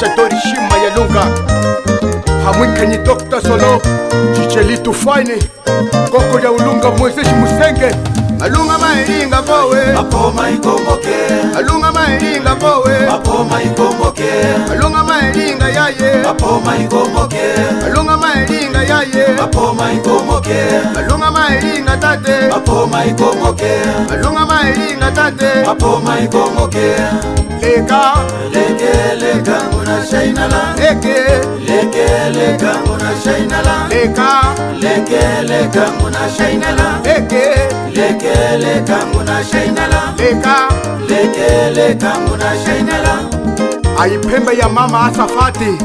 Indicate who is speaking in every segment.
Speaker 1: Chateau Shima ya Lunga hamwikanyi Dr. Solo Chichelitu Fine Koko ya Ulunga Mwezeshi Musenge Alunga mairinga kowe
Speaker 2: Mapoma ikomboke
Speaker 1: Alunga mairinga kowe
Speaker 2: Mapoma ikomboke
Speaker 1: Alunga mairinga yaye
Speaker 2: Mapoma ikomboke
Speaker 1: Alunga mairinga yaye
Speaker 2: Mapoma ikomboke
Speaker 1: Alunga mairinga tate
Speaker 2: Mapoma ikomboke
Speaker 1: Alunga mairinga tate
Speaker 2: Mapoma ikomboke
Speaker 1: Leka
Speaker 2: Leka nguna shainala
Speaker 1: Leke
Speaker 2: Leka nguna shainala
Speaker 1: Leka
Speaker 2: nguna shainala
Speaker 1: Leke
Speaker 2: Leka nguna shainala
Speaker 1: Leka
Speaker 2: nguna shainala
Speaker 1: Aipembe ya mama Asafati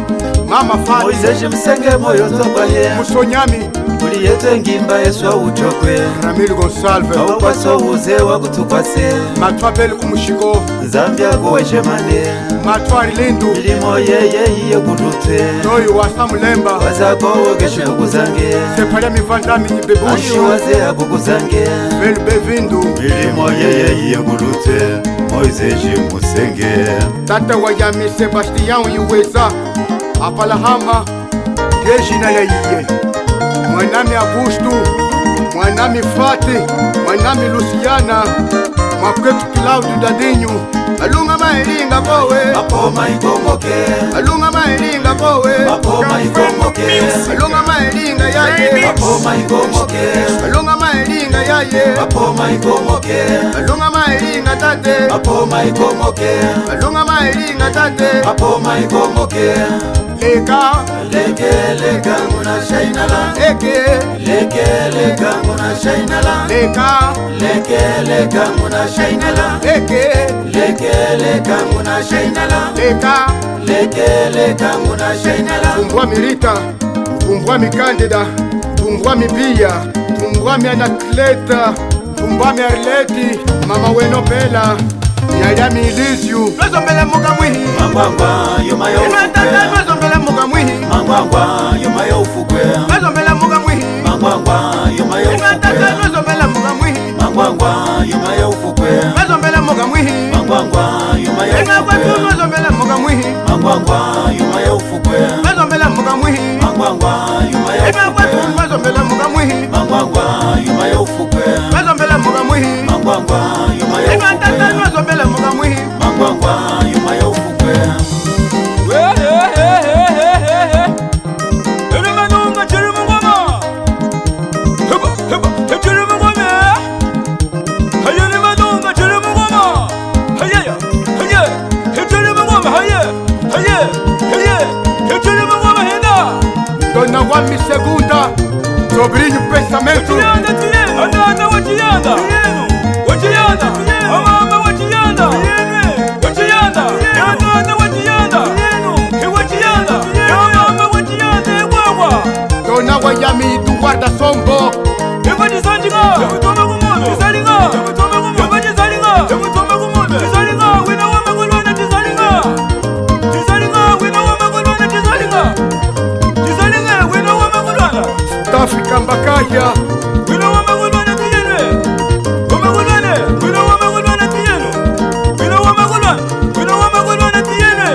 Speaker 1: Mama Fati
Speaker 2: Moizeshi Musenge moyo tokwaye
Speaker 1: Musonyami
Speaker 2: Uli yetu ngimba Yeswa utokwe
Speaker 1: Ramil Gonsalve
Speaker 2: Awukwaso uze wakutukwase
Speaker 1: Matwa Beli Kumushiko
Speaker 2: Zambia kuweshemane
Speaker 1: Matwa Rilindu
Speaker 2: Milimo yeye iye kututwe
Speaker 1: Noyu wasa Mulemba
Speaker 2: Wazako wogeshe kukuzange
Speaker 1: Sepalia mivandami Nibebushu
Speaker 2: Ashiwaze akukuzange
Speaker 1: Beli Bevindu
Speaker 2: Milimo yeye iye kututwe Moizeshi Musenge
Speaker 1: Tata wayami Sebastian Yuweza Apalahama Gejina ya iye Mwanami Augustu Mwanami Fati Mwanami Luciana Makwetu Claudio Dadinyu Alunga mairinga kowe
Speaker 2: Mapoma ikomboke
Speaker 1: Alunga mairinga kowe
Speaker 2: Mapoma ikomboke
Speaker 1: Alunga mairinga yaye
Speaker 2: Mapoma ikomboke
Speaker 1: Alunga mairinga yaye
Speaker 2: Mapoma ikomboke
Speaker 1: Alunga mairinga tate
Speaker 2: Mapoma ikomboke
Speaker 1: Alunga mairinga tate
Speaker 2: Mapoma ikomboke
Speaker 1: Leka
Speaker 2: nguna shainala
Speaker 1: Leka
Speaker 2: nguna shainala
Speaker 1: Leka
Speaker 2: nguna shainala
Speaker 1: Leka
Speaker 2: nguna shainala
Speaker 1: Leka
Speaker 2: nguna shainala
Speaker 1: Tumbwa Mirita Tumbwa Mikandida Tumbwa Mibia Tumbwa Anakleta Tumbwa Arleti Mama Weno Bela Yayami Elisiu Nozombele muka mwihi
Speaker 2: Mangwangwa yuma ya ufukwe
Speaker 1: Nozombele muka mwihi
Speaker 2: Mangwangwa yuma ya ufukwe
Speaker 1: Nozombele muka mwihi
Speaker 2: Mangwangwa yuma ya ufukwe
Speaker 1: Nozombele muka mwihi
Speaker 2: Mangwangwa yuma ya ufukwe
Speaker 1: Nozombele muka mwihi
Speaker 2: Mangwangwa yuma ya ufukwe
Speaker 1: Nozombele muka mwihi
Speaker 2: Mangwangwa yuma ya ufukwe
Speaker 1: Nozombele muka mwihi
Speaker 2: Mangwangwa yuma ya ufukwe
Speaker 1: Nozombele muka mwihi
Speaker 2: Mangwangwa yuma ya ufukwe
Speaker 1: Nozombele muka mwihi
Speaker 2: Mangwangwa yuma ya ufukwe
Speaker 1: Nozombele muka mwihi
Speaker 2: Mangwangwa yuma ya ufukwe
Speaker 1: Dona Wami Segunda Sobrinho Pensamento Dona Wayami Eduarda Sombo Afrika Mbakaya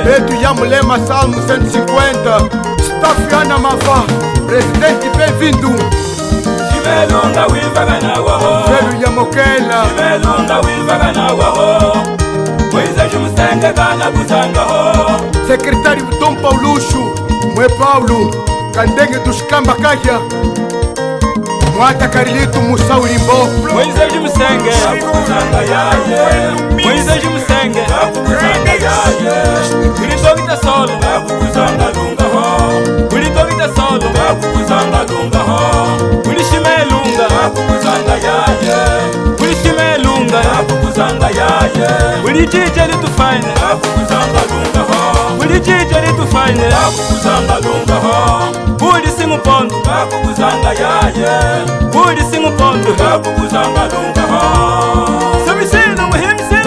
Speaker 1: Betu ya Mulema Salmo 150 Stafiana Mava Presidente Bevindu
Speaker 2: Chimelunga wivagana waho
Speaker 1: Belu ya Mokela
Speaker 2: Chimelunga wivagana waho Moizeshi Musenge kana kuzanga ho
Speaker 1: Secretário Dom Paulushu Mwe Paulo Kandenge Dushikambakaya Mwata Karilito Musaulimbo
Speaker 2: Moizeshi Musenge akukuzanga yaye Moizeshi Musenge akukuzanga yaye Kulitogita solo akukuzanga lunga ho Kulitogita solo akukuzanga lunga ho Kulishimelunga akukuzanga yaye Kulishimelunga akukuzanga yaye Kulijije litufine akukuzanga lunga ho Kulijije litufine akukuzanga lunga ho Kuli simupondo akukuzanga yaye Kuli simupondo akukuzanga lunga ho Sabisina muhimsi